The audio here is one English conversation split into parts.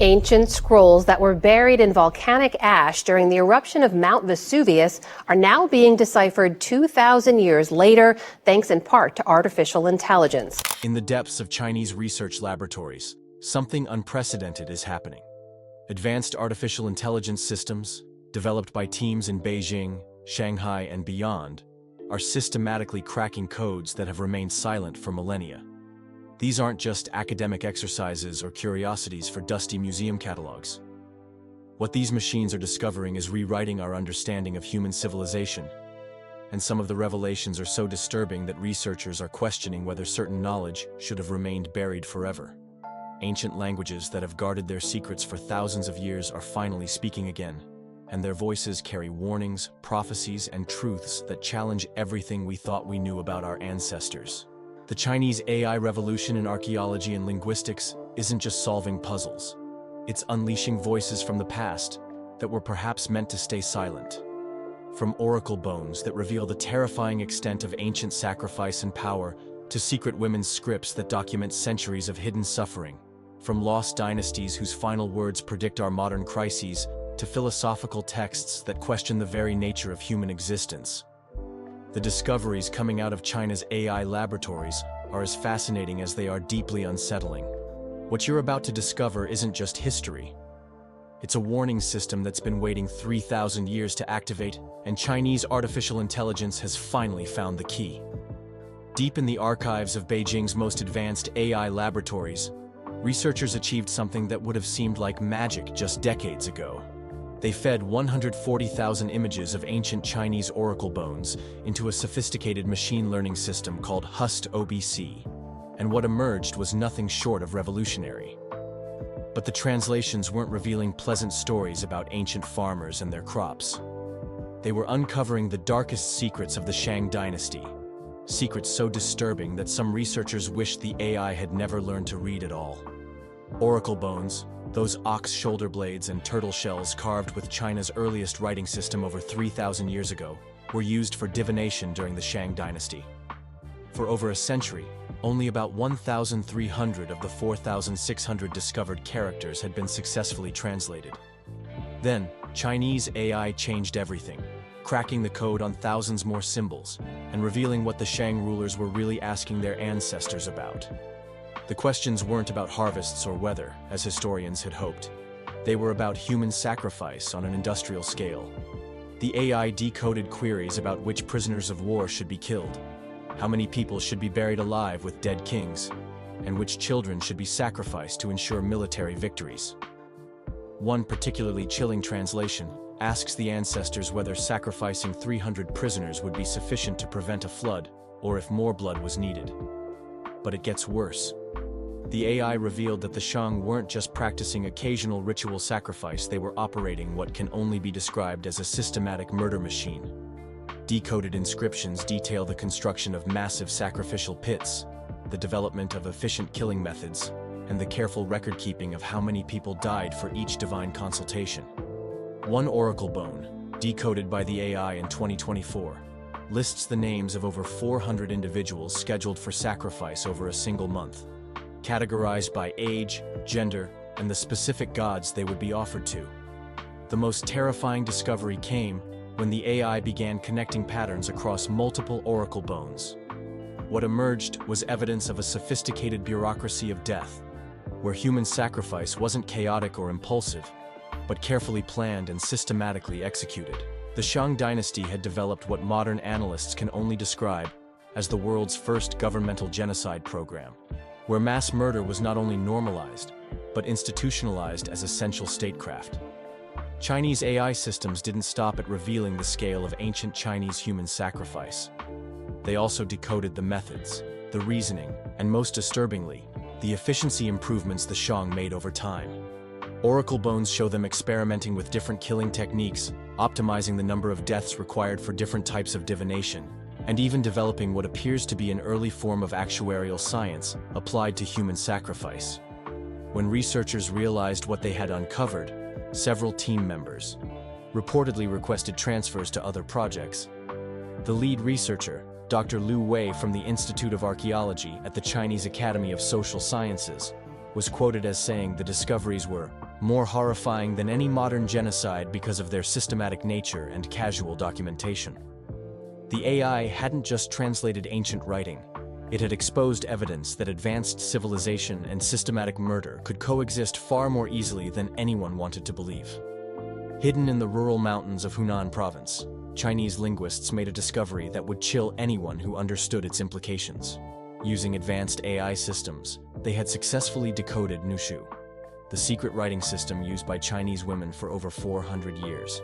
Ancient scrolls that were buried in volcanic ash during the eruption of Mount Vesuvius are now being deciphered 2,000 years later, thanks in part to artificial intelligence. In the depths of Chinese research laboratories, something unprecedented is happening. Advanced artificial intelligence systems, developed by teams in Beijing, Shanghai, and beyond, are systematically cracking codes that have remained silent for millennia. These aren't just academic exercises or curiosities for dusty museum catalogs. What these machines are discovering is rewriting our understanding of human civilization. And some of the revelations are so disturbing that researchers are questioning whether certain knowledge should have remained buried forever. Ancient languages that have guarded their secrets for thousands of years are finally speaking again, and their voices carry warnings, prophecies, and truths that challenge everything we thought we knew about our ancestors. The Chinese AI revolution in archaeology and linguistics isn't just solving puzzles. It's unleashing voices from the past that were perhaps meant to stay silent. From oracle bones that reveal the terrifying extent of ancient sacrifice and power, to secret women's scripts that document centuries of hidden suffering. From lost dynasties whose final words predict our modern crises, to philosophical texts that question the very nature of human existence. The discoveries coming out of China's AI laboratories are as fascinating as they are deeply unsettling. What you're about to discover isn't just history. It's a warning system that's been waiting 3,000 years to activate, and Chinese artificial intelligence has finally found the key. Deep in the archives of Beijing's most advanced AI laboratories, researchers achieved something that would have seemed like magic just decades ago. They fed 140,000 images of ancient Chinese oracle bones into a sophisticated machine learning system called HustOBC, and what emerged was nothing short of revolutionary. But the translations weren't revealing pleasant stories about ancient farmers and their crops. They were uncovering the darkest secrets of the Shang dynasty, secrets so disturbing that some researchers wished the AI had never learned to read at all. Oracle bones, those ox shoulder blades and turtle shells carved with China's earliest writing system over 3,000 years ago, were used for divination during the Shang dynasty. For over a century, only about 1,300 of the 4,600 discovered characters had been successfully translated. Then, Chinese AI changed everything, cracking the code on thousands more symbols, and revealing what the Shang rulers were really asking their ancestors about. The questions weren't about harvests or weather, as historians had hoped. They were about human sacrifice on an industrial scale. The AI decoded queries about which prisoners of war should be killed, how many people should be buried alive with dead kings, and which children should be sacrificed to ensure military victories. One particularly chilling translation asks the ancestors whether sacrificing 300 prisoners would be sufficient to prevent a flood, or if more blood was needed. But it gets worse. The AI revealed that the Shang weren't just practicing occasional ritual sacrifice, they were operating what can only be described as a systematic murder machine. Decoded inscriptions detail the construction of massive sacrificial pits, the development of efficient killing methods, and the careful record-keeping of how many people died for each divine consultation. One oracle bone, decoded by the AI in 2024, lists the names of over 400 individuals scheduled for sacrifice over a single month, categorized by age, gender, and the specific gods they would be offered to. The most terrifying discovery came when the AI began connecting patterns across multiple oracle bones. What emerged was evidence of a sophisticated bureaucracy of death, where human sacrifice wasn't chaotic or impulsive, but carefully planned and systematically executed. The Shang dynasty had developed what modern analysts can only describe as the world's first governmental genocide program, where mass murder was not only normalized, but institutionalized as essential statecraft. Chinese AI systems didn't stop at revealing the scale of ancient Chinese human sacrifice. They also decoded the methods, the reasoning, and most disturbingly, the efficiency improvements the Shang made over time. Oracle bones show them experimenting with different killing techniques, optimizing the number of deaths required for different types of divination, and even developing what appears to be an early form of actuarial science applied to human sacrifice. When researchers realized what they had uncovered, several team members reportedly requested transfers to other projects. The lead researcher, Dr. Liu Wei from the Institute of Archaeology at the Chinese Academy of Social Sciences, was quoted as saying the discoveries were more horrifying than any modern genocide because of their systematic nature and casual documentation. The AI hadn't just translated ancient writing, it had exposed evidence that advanced civilization and systematic murder could coexist far more easily than anyone wanted to believe. Hidden in the rural mountains of Hunan province, Chinese linguists made a discovery that would chill anyone who understood its implications. Using advanced AI systems, they had successfully decoded Nushu, the secret writing system used by Chinese women for over 400 years.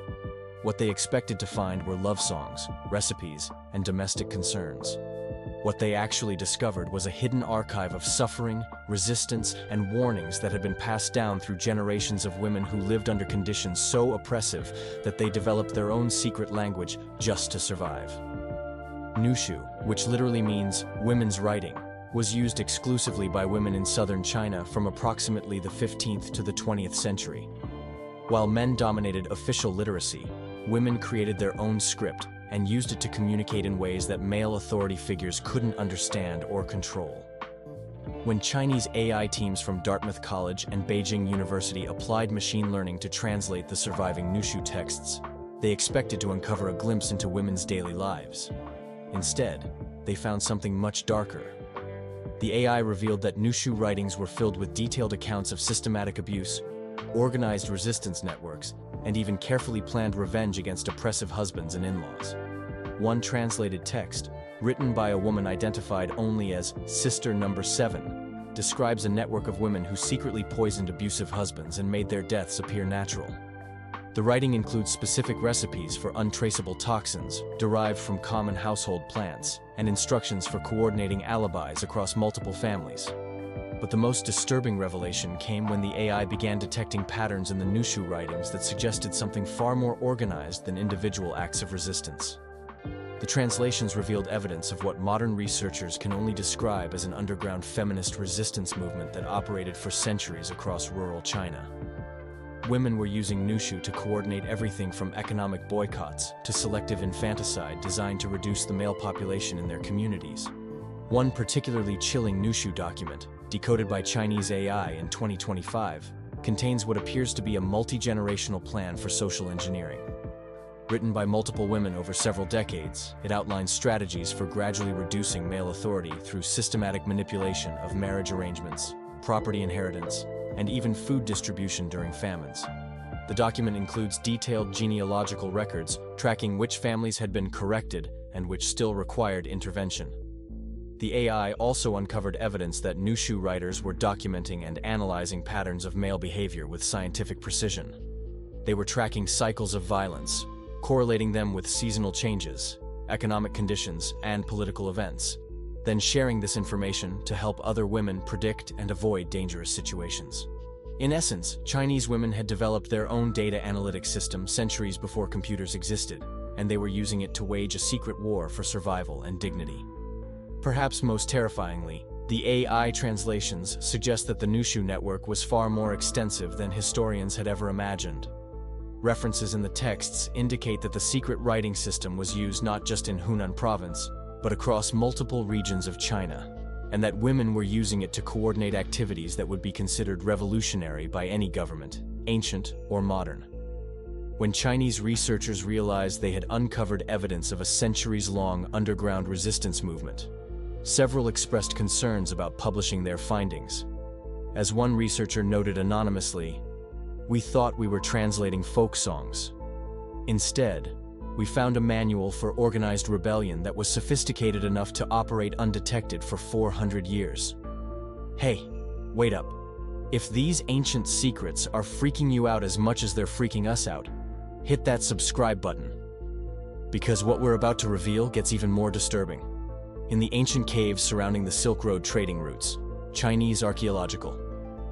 What they expected to find were love songs, recipes, and domestic concerns. What they actually discovered was a hidden archive of suffering, resistance, and warnings that had been passed down through generations of women who lived under conditions so oppressive that they developed their own secret language just to survive. Nushu, which literally means women's writing, was used exclusively by women in southern China from approximately the 15th to the 20th century. While men dominated official literacy, women created their own script and used it to communicate in ways that male authority figures couldn't understand or control. When Chinese AI teams from Dartmouth College and Beijing University applied machine learning to translate the surviving Nushu texts, they expected to uncover a glimpse into women's daily lives. Instead, they found something much darker. The AI revealed that Nushu writings were filled with detailed accounts of systematic abuse, organized resistance networks, and even carefully planned revenge against oppressive husbands and in-laws. One translated text, written by a woman identified only as Sister Number 7, describes a network of women who secretly poisoned abusive husbands and made their deaths appear natural. The writing includes specific recipes for untraceable toxins derived from common household plants and instructions for coordinating alibis across multiple families. But the most disturbing revelation came when the AI began detecting patterns in the Nushu writings that suggested something far more organized than individual acts of resistance. The translations revealed evidence of what modern researchers can only describe as an underground feminist resistance movement that operated for centuries across rural China. Women were using Nushu to coordinate everything from economic boycotts to selective infanticide designed to reduce the male population in their communities. One particularly chilling Nushu document, decoded by Chinese AI in 2025, contains what appears to be a multi-generational plan for social engineering. Written by multiple women over several decades, it outlines strategies for gradually reducing male authority through systematic manipulation of marriage arrangements, property inheritance, and even food distribution during famines. The document includes detailed genealogical records tracking which families had been corrected and which still required intervention. The AI also uncovered evidence that Nushu writers were documenting and analyzing patterns of male behavior with scientific precision. They were tracking cycles of violence, correlating them with seasonal changes, economic conditions, and political events, then sharing this information to help other women predict and avoid dangerous situations. In essence, Chinese women had developed their own data analytics system centuries before computers existed, and they were using it to wage a secret war for survival and dignity. Perhaps most terrifyingly, the AI translations suggest that the Nushu network was far more extensive than historians had ever imagined. References in the texts indicate that the secret writing system was used not just in Hunan province, but across multiple regions of China, and that women were using it to coordinate activities that would be considered revolutionary by any government, ancient or modern. When Chinese researchers realized they had uncovered evidence of a centuries-long underground resistance movement, several expressed concerns about publishing their findings. As one researcher noted anonymously, "We thought we were translating folk songs. Instead, we found a manual for organized rebellion that was sophisticated enough to operate undetected for 400 years. Hey, wait up. If these ancient secrets are freaking you out as much as they're freaking us out, hit that subscribe button. Because what we're about to reveal gets even more disturbing. In the ancient caves surrounding the Silk Road trading routes, Chinese archaeological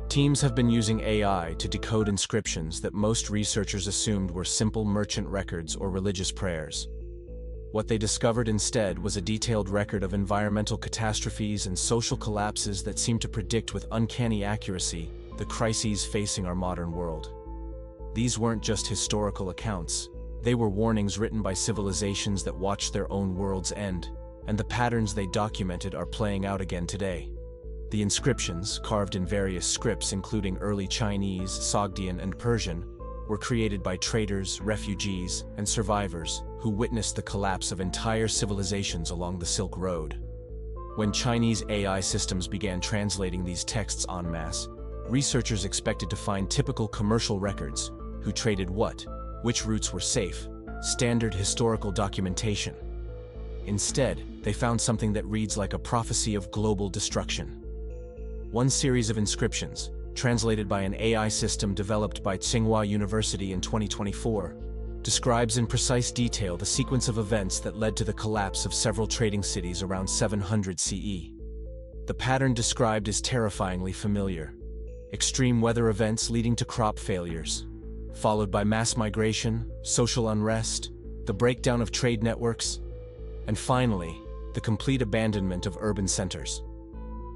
teams have been using AI to decode inscriptions that most researchers assumed were simple merchant records or religious prayers. What they discovered instead was a detailed record of environmental catastrophes and social collapses that seemed to predict with uncanny accuracy the crises facing our modern world. These weren't just historical accounts, they were warnings written by civilizations that watched their own worlds end, and the patterns they documented are playing out again today. The inscriptions, carved in various scripts including early Chinese, Sogdian, and Persian, were created by traders, refugees, and survivors who witnessed the collapse of entire civilizations along the Silk Road. When Chinese AI systems began translating these texts en masse, researchers expected to find typical commercial records: who traded what, which routes were safe, standard historical documentation. Instead, they found something that reads like a prophecy of global destruction. One series of inscriptions, translated by an AI system developed by Tsinghua University in 2024, describes in precise detail the sequence of events that led to the collapse of several trading cities around 700 CE. The pattern described is terrifyingly familiar: extreme weather events leading to crop failures, followed by mass migration, social unrest, the breakdown of trade networks, and finally, the complete abandonment of urban centers.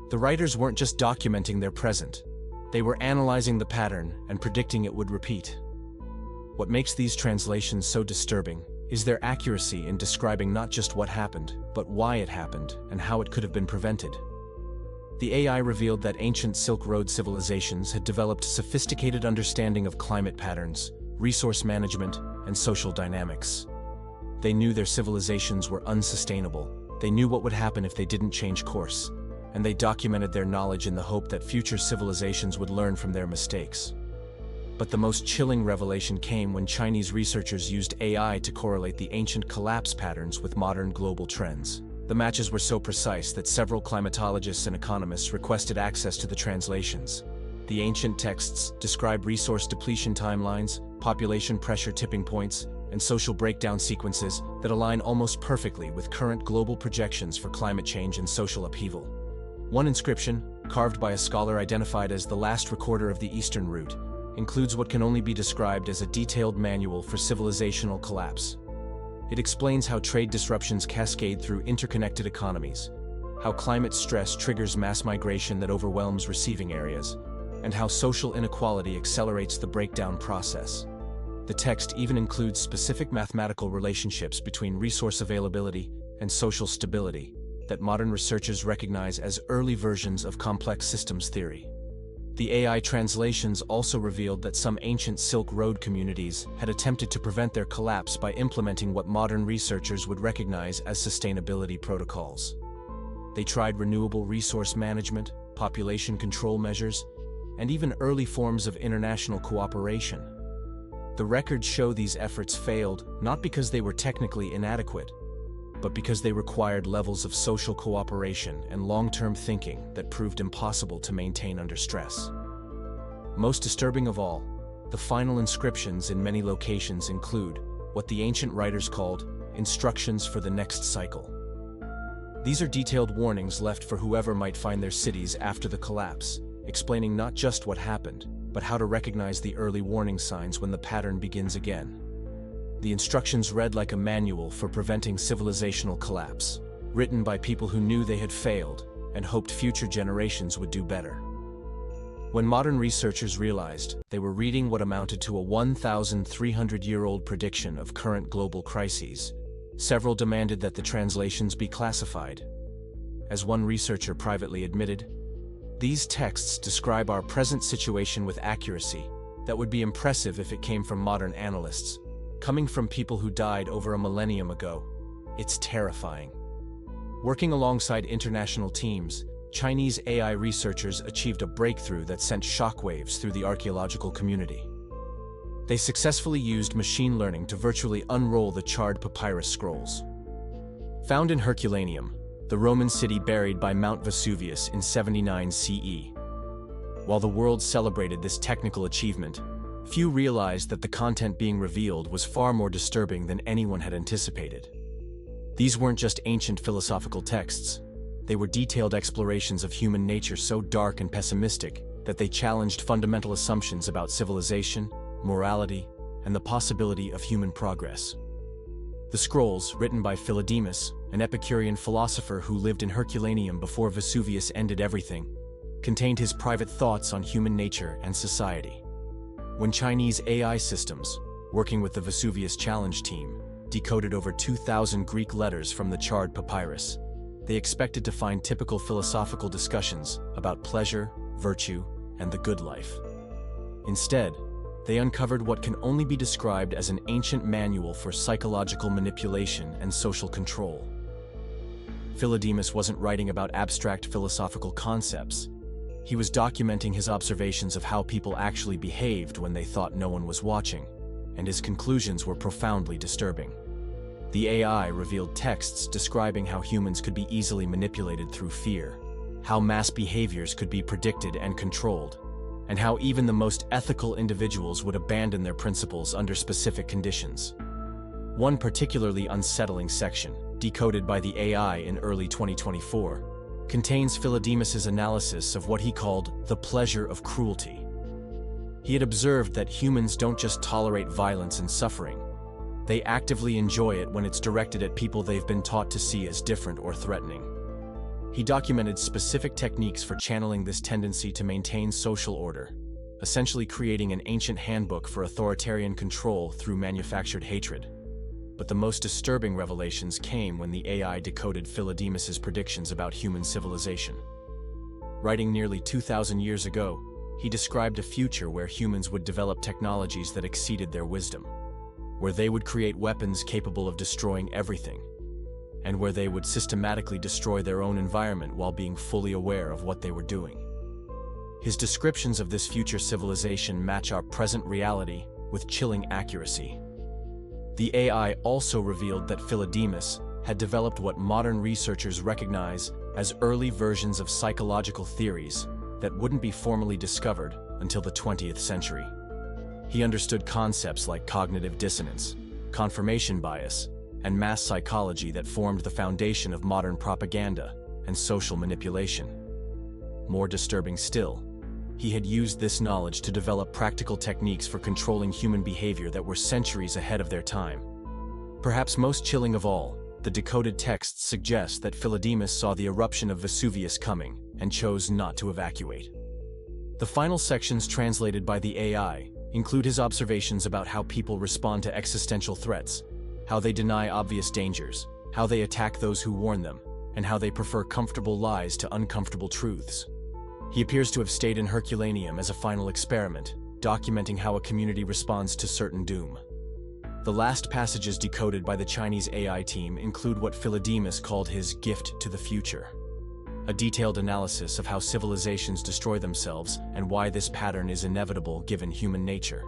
The writers weren't just documenting their present, they were analyzing the pattern and predicting it would repeat. What makes these translations so disturbing is their accuracy in describing not just what happened, but why it happened and how it could have been prevented. The AI revealed that ancient Silk Road civilizations had developed sophisticated understanding of climate patterns, resource management, and social dynamics. They knew their civilizations were unsustainable, they knew what would happen if they didn't change course, and they documented their knowledge in the hope that future civilizations would learn from their mistakes. But the most chilling revelation came when Chinese researchers used AI to correlate the ancient collapse patterns with modern global trends. The matches were so precise that several climatologists and economists requested access to the translations. The ancient texts describe resource depletion timelines, population pressure tipping points, and social breakdown sequences that align almost perfectly with current global projections for climate change and social upheaval. One inscription, carved by a scholar identified as the last recorder of the Eastern Route, includes what can only be described as a detailed manual for civilizational collapse. It explains how trade disruptions cascade through interconnected economies, how climate stress triggers mass migration that overwhelms receiving areas, and how social inequality accelerates the breakdown process. The text even includes specific mathematical relationships between resource availability and social stability that modern researchers recognize as early versions of complex systems theory. The AI translations also revealed that some ancient Silk Road communities had attempted to prevent their collapse by implementing what modern researchers would recognize as sustainability protocols. They tried renewable resource management, population control measures, and even early forms of international cooperation. The records show these efforts failed not because they were technically inadequate, but because they required levels of social cooperation and long-term thinking that proved impossible to maintain under stress. Most disturbing of all, the final inscriptions in many locations include what the ancient writers called instructions for the next cycle. These are detailed warnings left for whoever might find their cities after the collapse, explaining not just what happened, but how to recognize the early warning signs when the pattern begins again. The instructions read like a manual for preventing civilizational collapse, written by people who knew they had failed and hoped future generations would do better. When modern researchers realized they were reading what amounted to a 1,300-year-old prediction of current global crises, several demanded that the translations be classified. As one researcher privately admitted, "These texts describe our present situation with accuracy that would be impressive if it came from modern analysts. Coming from people who died over a millennium ago, it's terrifying." Working alongside international teams, Chinese AI researchers achieved a breakthrough that sent shockwaves through the archaeological community. They successfully used machine learning to virtually unroll the charred papyrus scrolls. Found in Herculaneum, the Roman city buried by Mount Vesuvius in 79 CE. While the world celebrated this technical achievement, few realized that the content being revealed was far more disturbing than anyone had anticipated. These weren't just ancient philosophical texts. They were detailed explorations of human nature so dark and pessimistic that they challenged fundamental assumptions about civilization, morality, and the possibility of human progress. The scrolls, written by Philodemus, an Epicurean philosopher who lived in Herculaneum before Vesuvius ended everything, contained his private thoughts on human nature and society. When Chinese AI systems, working with the Vesuvius Challenge team, decoded over 2,000 Greek letters from the charred papyrus, They expected to find typical philosophical discussions about pleasure, virtue, and the good life. Instead, they uncovered what can only be described as an ancient manual for psychological manipulation and social control. Philodemus wasn't writing about abstract philosophical concepts. He was documenting his observations of how people actually behaved when they thought no one was watching, and his conclusions were profoundly disturbing. The AI revealed texts describing how humans could be easily manipulated through fear, how mass behaviors could be predicted and controlled, and how even the most ethical individuals would abandon their principles under specific conditions. One particularly unsettling section, decoded by the AI in early 2024, contains Philodemus's analysis of what he called the pleasure of cruelty. He had observed that humans don't just tolerate violence and suffering. They actively enjoy it when it's directed at people they've been taught to see as different or threatening. He documented specific techniques for channeling this tendency to maintain social order, essentially creating an ancient handbook for authoritarian control through manufactured hatred. But the most disturbing revelations came when the AI decoded Philodemus's predictions about human civilization. Writing nearly 2,000 years ago, he described a future where humans would develop technologies that exceeded their wisdom, where they would create weapons capable of destroying everything, and where they would systematically destroy their own environment while being fully aware of what they were doing. His descriptions of this future civilization match our present reality with chilling accuracy. The AI also revealed that Philodemus had developed what modern researchers recognize as early versions of psychological theories that wouldn't be formally discovered until the 20th century. He understood concepts like cognitive dissonance, confirmation bias, and mass psychology that formed the foundation of modern propaganda and social manipulation. More disturbing still, he had used this knowledge to develop practical techniques for controlling human behavior that were centuries ahead of their time. Perhaps most chilling of all, the decoded texts suggest that Philodemus saw the eruption of Vesuvius coming and chose not to evacuate. The final sections translated by the AI include his observations about how people respond to existential threats, how they deny obvious dangers, how they attack those who warn them, and how they prefer comfortable lies to uncomfortable truths. He appears to have stayed in Herculaneum as a final experiment, documenting how a community responds to certain doom. The last passages decoded by the Chinese AI team include what Philodemus called his gift to the future, a detailed analysis of how civilizations destroy themselves and why this pattern is inevitable given human nature.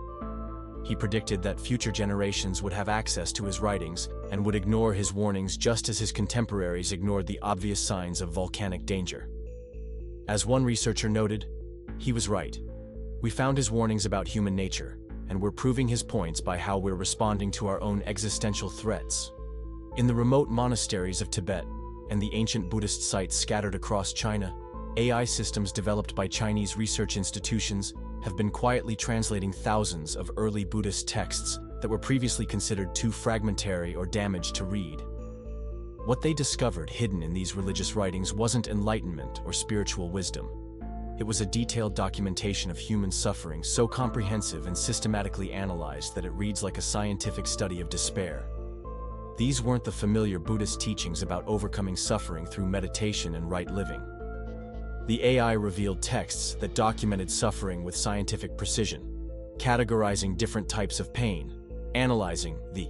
He predicted that future generations would have access to his writings and would ignore his warnings just as his contemporaries ignored the obvious signs of volcanic danger. As one researcher noted, he was right. We found his warnings about human nature, and we're proving his points by how we're responding to our own existential threats. In the remote monasteries of Tibet and the ancient Buddhist sites scattered across China, AI systems developed by Chinese research institutions have been quietly translating thousands of early Buddhist texts that were previously considered too fragmentary or damaged to read. What they discovered hidden in these religious writings wasn't enlightenment or spiritual wisdom. It was a detailed documentation of human suffering so comprehensive and systematically analyzed that it reads like a scientific study of despair. These weren't the familiar Buddhist teachings about overcoming suffering through meditation and right living. The AI revealed texts that documented suffering with scientific precision, categorizing different types of pain, analyzing the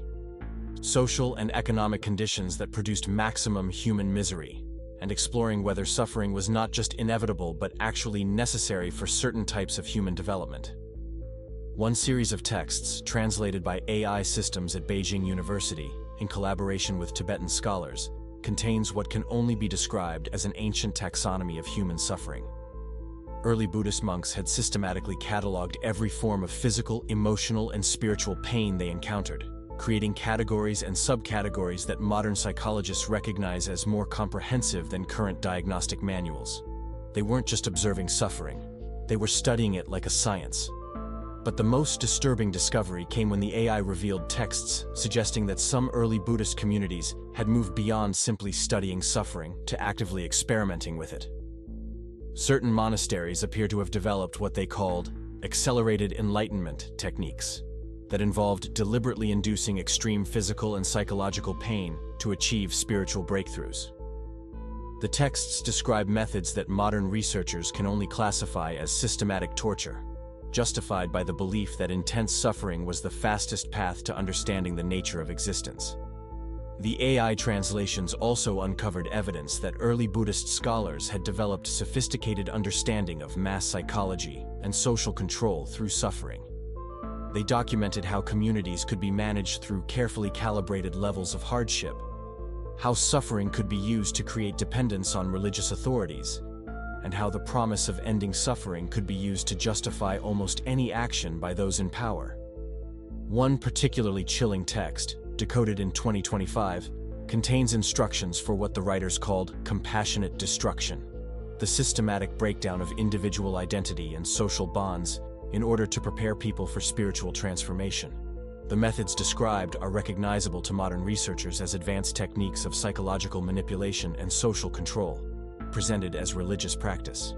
social and economic conditions that produced maximum human misery, and exploring whether suffering was not just inevitable but actually necessary for certain types of human development. One series of texts, translated by AI systems at Beijing University, in collaboration with Tibetan scholars, contains what can only be described as an ancient taxonomy of human suffering. Early Buddhist monks had systematically cataloged every form of physical, emotional, and spiritual pain they encountered, creating categories and subcategories that modern psychologists recognize as more comprehensive than current diagnostic manuals. They weren't just observing suffering, they were studying it like a science. But the most disturbing discovery came when the AI revealed texts suggesting that some early Buddhist communities had moved beyond simply studying suffering to actively experimenting with it. Certain monasteries appear to have developed what they called accelerated enlightenment techniques that involved deliberately inducing extreme physical and psychological pain to achieve spiritual breakthroughs. The texts describe methods that modern researchers can only classify as systematic torture, justified by the belief that intense suffering was the fastest path to understanding the nature of existence. The AI translations also uncovered evidence that early Buddhist scholars had developed sophisticated understanding of mass psychology and social control through suffering. They documented how communities could be managed through carefully calibrated levels of hardship, how suffering could be used to create dependence on religious authorities, and how the promise of ending suffering could be used to justify almost any action by those in power. One particularly chilling text, Decoded in 2025, contains instructions for what the writers called compassionate destruction, the systematic breakdown of individual identity and social bonds in order to prepare people for spiritual transformation. The methods described are recognizable to modern researchers as advanced techniques of psychological manipulation and social control, presented as religious practice.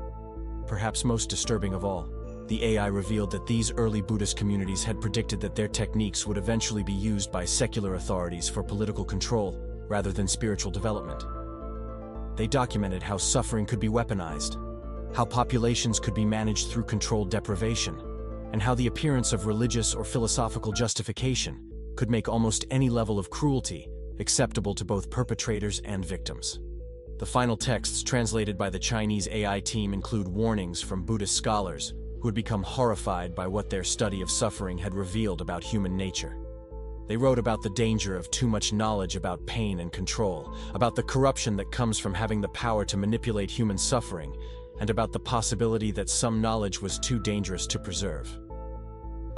Perhaps most disturbing of all, the AI revealed that these early Buddhist communities had predicted that their techniques would eventually be used by secular authorities for political control rather than spiritual development. They documented how suffering could be weaponized, how populations could be managed through controlled deprivation, and how the appearance of religious or philosophical justification could make almost any level of cruelty acceptable to both perpetrators and victims. The final texts translated by the Chinese AI team include warnings from Buddhist scholars who had become horrified by what their study of suffering had revealed about human nature. They wrote about the danger of too much knowledge about pain and control, about the corruption that comes from having the power to manipulate human suffering, and about the possibility that some knowledge was too dangerous to preserve.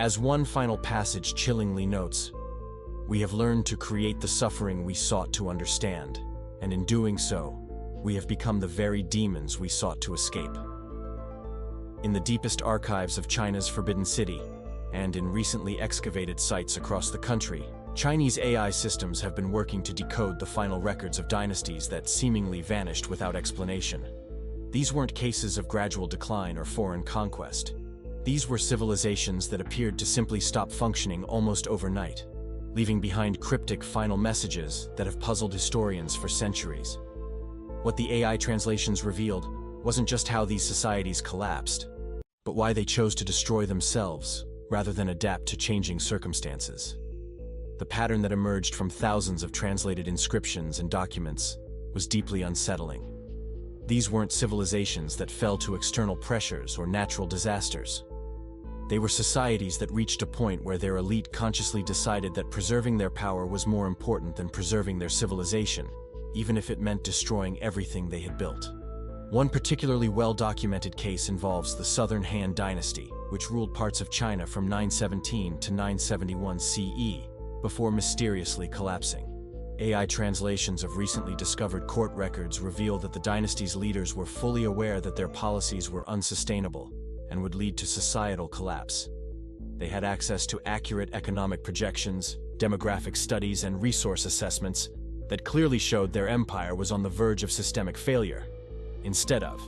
As one final passage chillingly notes, "We have learned to create the suffering we sought to understand, and in doing so, we have become the very demons we sought to escape." In the deepest archives of China's Forbidden City, and in recently excavated sites across the country, Chinese AI systems have been working to decode the final records of dynasties that seemingly vanished without explanation. These weren't cases of gradual decline or foreign conquest. These were civilizations that appeared to simply stop functioning almost overnight, leaving behind cryptic final messages that have puzzled historians for centuries. What the AI translations revealed wasn't just how these societies collapsed, but why they chose to destroy themselves rather than adapt to changing circumstances. The pattern that emerged from thousands of translated inscriptions and documents was deeply unsettling. These weren't civilizations that fell to external pressures or natural disasters. They were societies that reached a point where their elite consciously decided that preserving their power was more important than preserving their civilization, even if it meant destroying everything they had built. One particularly well-documented case involves the Southern Han Dynasty, which ruled parts of China from 917 to 971 CE, before mysteriously collapsing. AI translations of recently discovered court records reveal that the dynasty's leaders were fully aware that their policies were unsustainable and would lead to societal collapse. They had access to accurate economic projections, demographic studies, and resource assessments that clearly showed their empire was on the verge of systemic failure. Instead of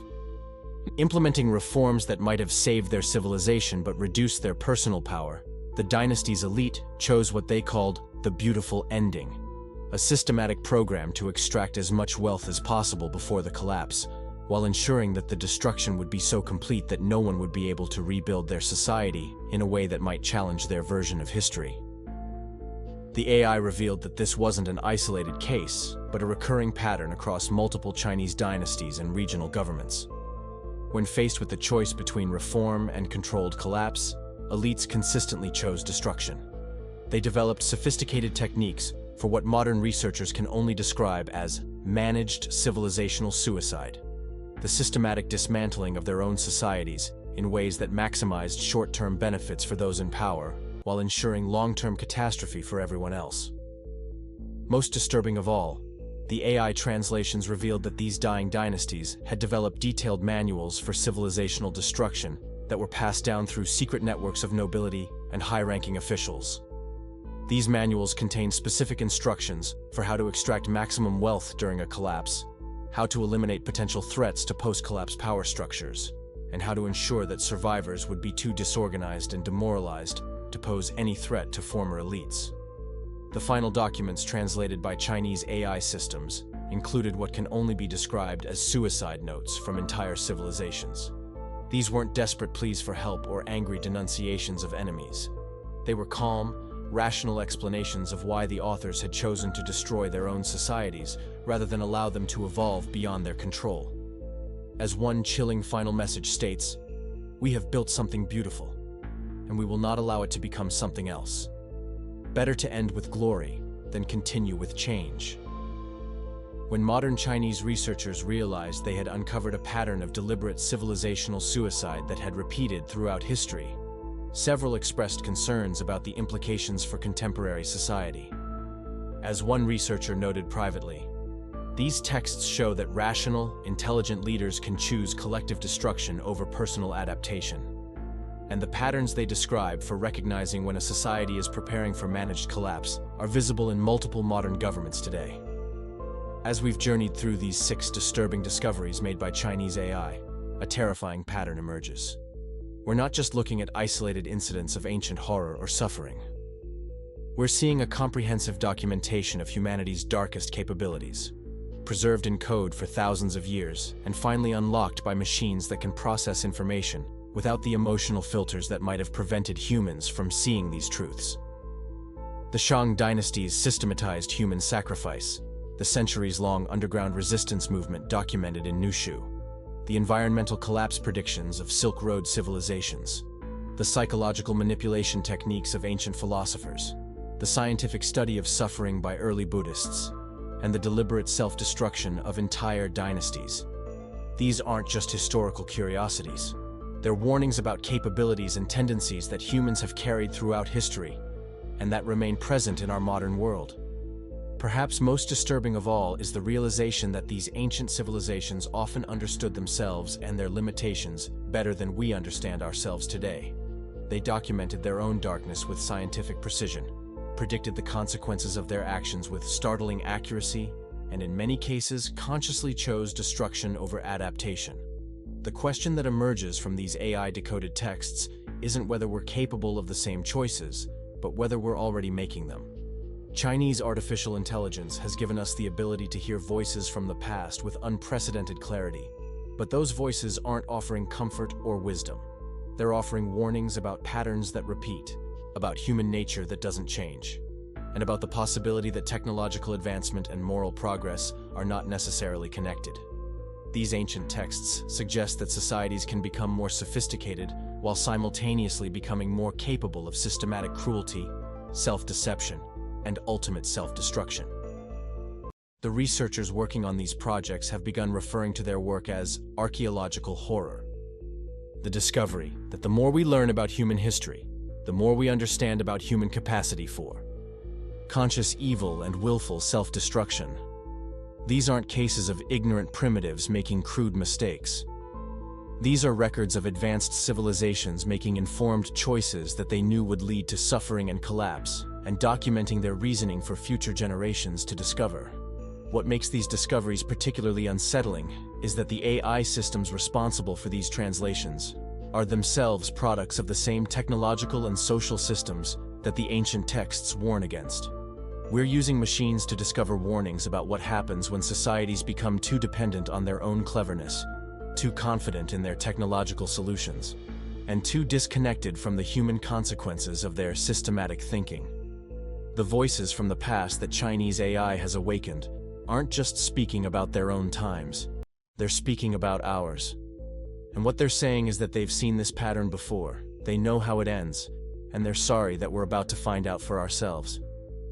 implementing reforms that might have saved their civilization but reduced their personal power, the dynasty's elite chose what they called the beautiful ending, a systematic program to extract as much wealth as possible before the collapse, while ensuring that the destruction would be so complete that no one would be able to rebuild their society in a way that might challenge their version of history. The AI revealed that this wasn't an isolated case, but a recurring pattern across multiple Chinese dynasties and regional governments. When faced with the choice between reform and controlled collapse, elites consistently chose destruction. They developed sophisticated techniques for what modern researchers can only describe as managed civilizational suicide, the systematic dismantling of their own societies in ways that maximized short-term benefits for those in power, while ensuring long-term catastrophe for everyone else. Most disturbing of all, the AI translations revealed that these dying dynasties had developed detailed manuals for civilizational destruction that were passed down through secret networks of nobility and high-ranking officials. These manuals contained specific instructions for how to extract maximum wealth during a collapse, how to eliminate potential threats to post-collapse power structures, and how to ensure that survivors would be too disorganized and demoralized to pose any threat to former elites. The final documents translated by Chinese AI systems included what can only be described as suicide notes from entire civilizations. These weren't desperate pleas for help or angry denunciations of enemies. They were calm, rational explanations of why the authors had chosen to destroy their own societies rather than allow them to evolve beyond their control. As one chilling final message states, "We have built something beautiful, and we will not allow it to become something else. Better to end with glory than continue with change." When modern Chinese researchers realized they had uncovered a pattern of deliberate civilizational suicide that had repeated throughout history, several expressed concerns about the implications for contemporary society. As one researcher noted privately, "These texts show that rational, intelligent leaders can choose collective destruction over personal adaptation. And the patterns they describe for recognizing when a society is preparing for managed collapse are visible in multiple modern governments today." As we've journeyed through these 6 disturbing discoveries made by Chinese AI, a terrifying pattern emerges. We're not just looking at isolated incidents of ancient horror or suffering. We're seeing a comprehensive documentation of humanity's darkest capabilities, preserved in code for thousands of years and finally unlocked by machines that can process information without the emotional filters that might have prevented humans from seeing these truths. The Shang dynasty's systematized human sacrifice, the centuries-long underground resistance movement documented in Nushu, the environmental collapse predictions of Silk Road civilizations, the psychological manipulation techniques of ancient philosophers, the scientific study of suffering by early Buddhists, and the deliberate self-destruction of entire dynasties. These aren't just historical curiosities. They're warnings about capabilities and tendencies that humans have carried throughout history, and that remain present in our modern world. Perhaps most disturbing of all is the realization that these ancient civilizations often understood themselves and their limitations better than we understand ourselves today. They documented their own darkness with scientific precision, predicted the consequences of their actions with startling accuracy, and in many cases consciously chose destruction over adaptation. The question that emerges from these AI decoded texts isn't whether we're capable of the same choices, but whether we're already making them. Chinese artificial intelligence has given us the ability to hear voices from the past with unprecedented clarity, but those voices aren't offering comfort or wisdom. They're offering warnings about patterns that repeat, about human nature that doesn't change, and about the possibility that technological advancement and moral progress are not necessarily connected. These ancient texts suggest that societies can become more sophisticated while simultaneously becoming more capable of systematic cruelty, self-deception, and ultimate self-destruction. The researchers working on these projects have begun referring to their work as archaeological horror. The discovery that the more we learn about human history, the more we understand about human capacity for conscious evil and willful self-destruction. These aren't cases of ignorant primitives making crude mistakes. These are records of advanced civilizations making informed choices that they knew would lead to suffering and collapse, and documenting their reasoning for future generations to discover. What makes these discoveries particularly unsettling is that the AI systems responsible for these translations are themselves products of the same technological and social systems that the ancient texts warn against. We're using machines to discover warnings about what happens when societies become too dependent on their own cleverness, too confident in their technological solutions, and too disconnected from the human consequences of their systematic thinking. The voices from the past that Chinese AI has awakened aren't just speaking about their own times, they're speaking about ours. And what they're saying is that they've seen this pattern before, they know how it ends, and they're sorry that we're about to find out for ourselves.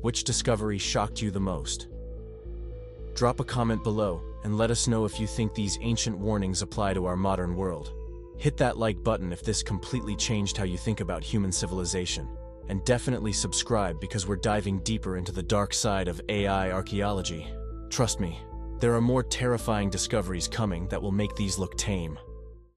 Which discovery shocked you the most? Drop a comment below and let us know if you think these ancient warnings apply to our modern world. Hit that like button if this completely changed how you think about human civilization. And definitely subscribe because we're diving deeper into the dark side of AI archaeology. Trust me, there are more terrifying discoveries coming that will make these look tame.